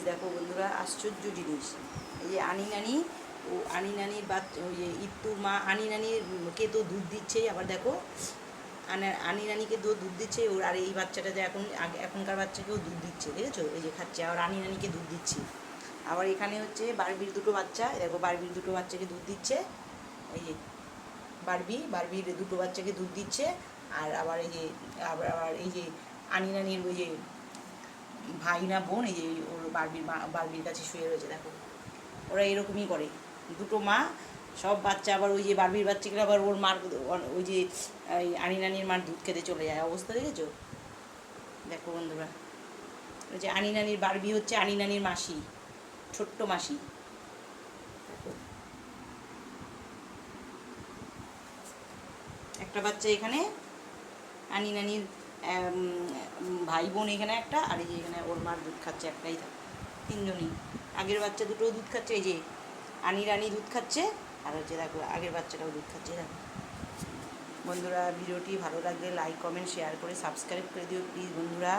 দেখো বন্ধুরা, আশ্চর্য জিনিস। এই যে আনি নানি, ও আনি নানির বাচ্চা, ওই যে ইত্তুর মা আনি নানিকে তো দুধ দিচ্ছেই, আবার দেখো আনি নানিকে দুধ দিচ্ছে ওর, আর এই বাচ্চাটা যে এখনকার বাচ্চাকেও দুধ দিচ্ছে, দেখেছো? এই যে খাচ্ছে, আর আনি নানিকে দুধ দিচ্ছে। আবার এখানে হচ্ছে বারবির দুটো বাচ্চা, দেখো বারবির দুটো বাচ্চাকে দুধ দিচ্ছে। এই যে বারবির দুটো বাচ্চাকে দুধ দিচ্ছে। আর আবার এই যে আবার এই যে আনি নানির ওই যে ভাই না বোন, এই যে ওর বারবির কাছে শুয়ে রয়েছে, দেখো। ওরা এরকমই করে, দুটো মা সব বাচ্চা, আবার ওই যে বারবির বাচ্চাগুলো আবার ওর মার, ওই যে আনি নানির মার দুধ খেতে চলে যায়, অবস্থা দেখেছো? দেখো বন্ধুরা, ওই যে আনি নানির বারবি হচ্ছে আনি নানির মাসি, ছোট্ট মাসি। একটা বাচ্চা এখানে আনি নানির ভাই বোন এখানে একটা, আর এই যে এখানে ওর মার দুধ খাচ্ছে, একটাই থাকে, তিনজনই। আগের বাচ্চা দুটো দুধ খাচ্ছে, এই যে আনি রানি দুধ খাচ্ছে, আর হচ্ছে দেখো আগের বাচ্চাটাও দুধ খাচ্ছে। দেখো বন্ধুরা, ভিডিওটি ভালো লাগলে লাইক কমেন্ট শেয়ার করে সাবস্ক্রাইব করে দিও প্লিজ বন্ধুরা।